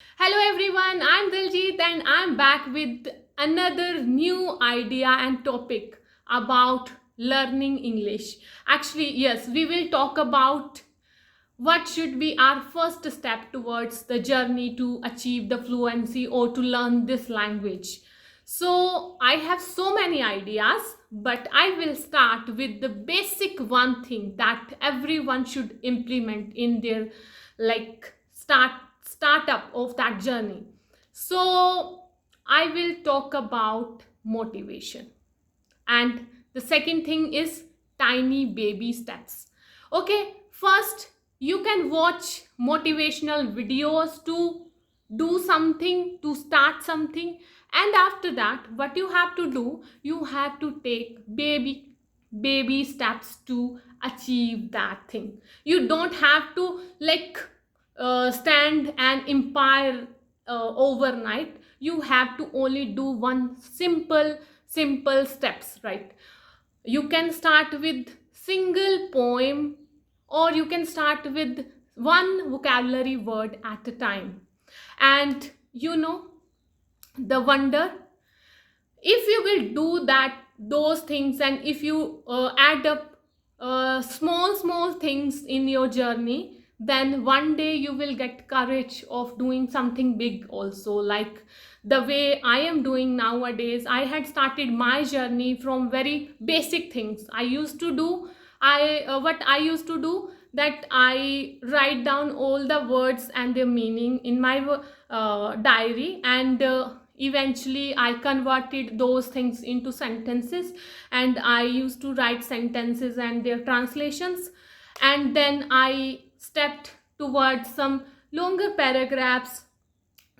Hello everyone, I'm Diljit and I'm back with another new idea and topic about learning English. Actually, yes, we will talk about what should be our first step towards the journey to achieve the fluency or to learn this language. So, I have so many ideas, but I will start with the basic one thing that everyone should implement in their startup of that journey. So, I will talk about motivation. And the second thing is tiny baby steps. Okay, first you can watch motivational videos to do something, to start something, and after that what you have to do, you have to take baby steps to achieve that thing. You don't have to stand an empire overnight. You have to only do one simple steps, right? You can start with single poem, or you can start with one vocabulary word at a time. And the wonder, if you will do that those things, and if you add up small things in your journey, then one day you will get courage of doing something big also, like the way I am doing nowadays. I had started my journey from very basic things. I used to do I what I used to do, that I write down all the words and their meaning in my diary, and eventually I converted those things into sentences, and I used to write sentences and their translations, and then I stepped towards some longer paragraphs,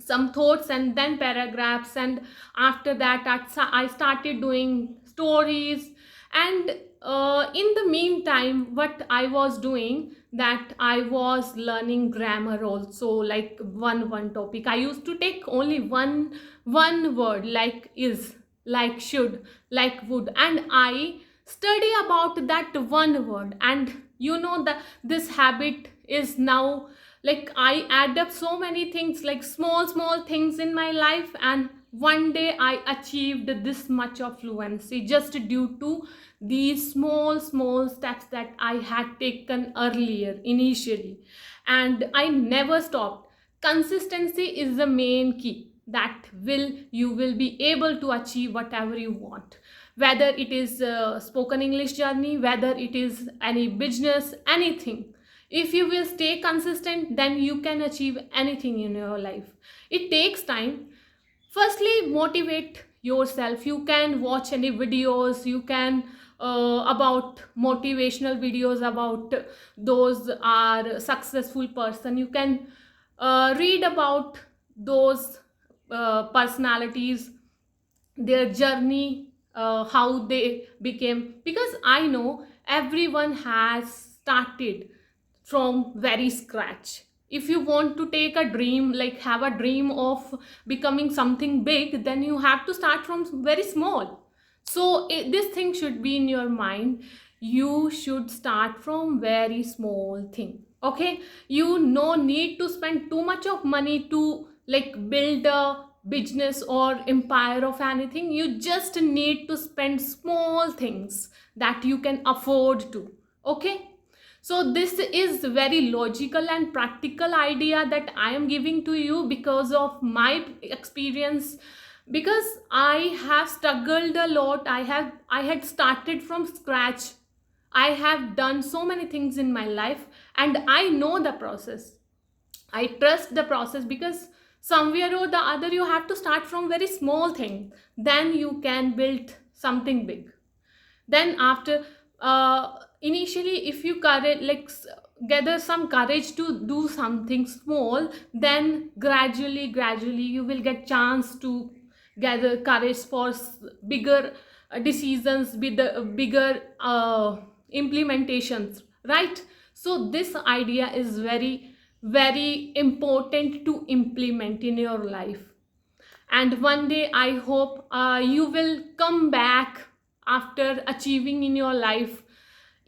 some thoughts, and then paragraphs, and after that I started doing stories. And in the meantime, what I was doing, that I was learning grammar also, like one topic. I used to take only one word, like is, like should, like would, and I study about that one word. And that this habit is now, like, I add up so many things, like small things in my life, and one day I achieved this much of fluency just due to these small steps that I had taken earlier initially. And I never stopped. Consistency is the main key that will you will be able to achieve whatever you want, whether it is a spoken English journey, whether it is any business, anything. If you will stay consistent, then you can achieve anything in your life. It takes time. Firstly, motivate yourself. You can watch any videos, you can about motivational videos about those are successful person. You can read about those personalities, their journey, how they became, because I know everyone has started from very scratch. If you want to take a dream, like have a dream of becoming something big, then you have to start from very small. So this thing should be in your mind. You should start from very small thing. Okay, you no need to spend too much of money to like build a business or empire of anything. You just need to spend small things that you can afford to. Okay, so this is very logical and practical idea that I am giving to you because of my experience, because I have struggled a lot. I had started from scratch. I have done so many things in my life, and I know the process. I trust the process, because somewhere or the other you have to start from very small thing, then you can build something big. Then after, initially if you gather some courage to do something small, then gradually you will get chance to gather courage for bigger decisions, with the bigger implementations, right? So this idea is very important to implement in your life. And one day I hope you will come back after achieving in your life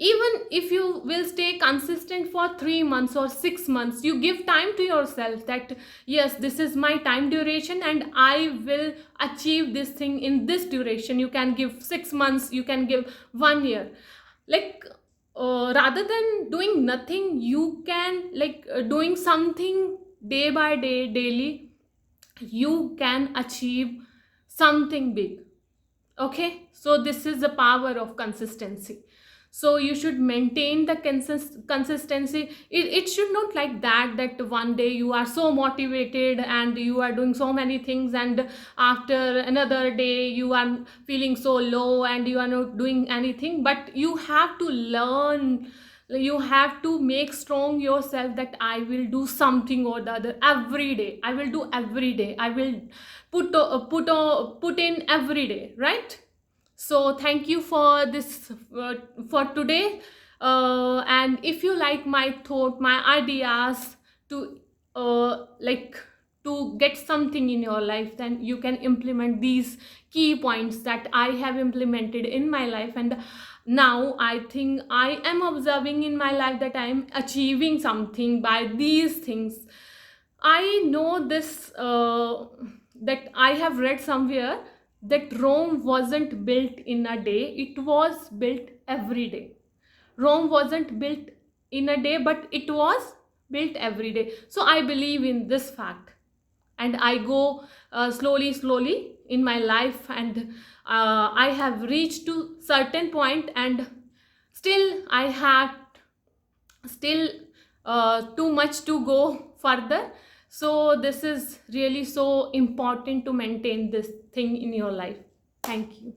Even if you will stay consistent for 3 months or 6 months, you give time to yourself that yes, this is my time duration and I will achieve this thing in this duration. You can give 6 months, you can give 1 year. Like rather than doing nothing, you can doing something day by day, daily, you can achieve something big. Okay, so this is the power of consistency. So you should maintain the consistency. It should not like that one day you are so motivated and you are doing so many things, and after another day you are feeling so low and you are not doing anything. But you have to learn, you have to make strong yourself that I will do something or the other every day. I will do every day. I will put in every day, right? So thank you for this for today. And if you like my thought, my ideas to like to get something in your life, then you can implement these key points that I have implemented in my life. And now I think I am observing in my life that I am achieving something by these things. I know this that I have read somewhere that Rome wasn't built in a day, it was built every day. Rome wasn't built in a day, but it was built every day. So I believe in this fact, and I go slowly, slowly in my life, and I have reached to certain point, and still I have still too much to go further. So this is really so important to maintain this thing in your life. Thank you.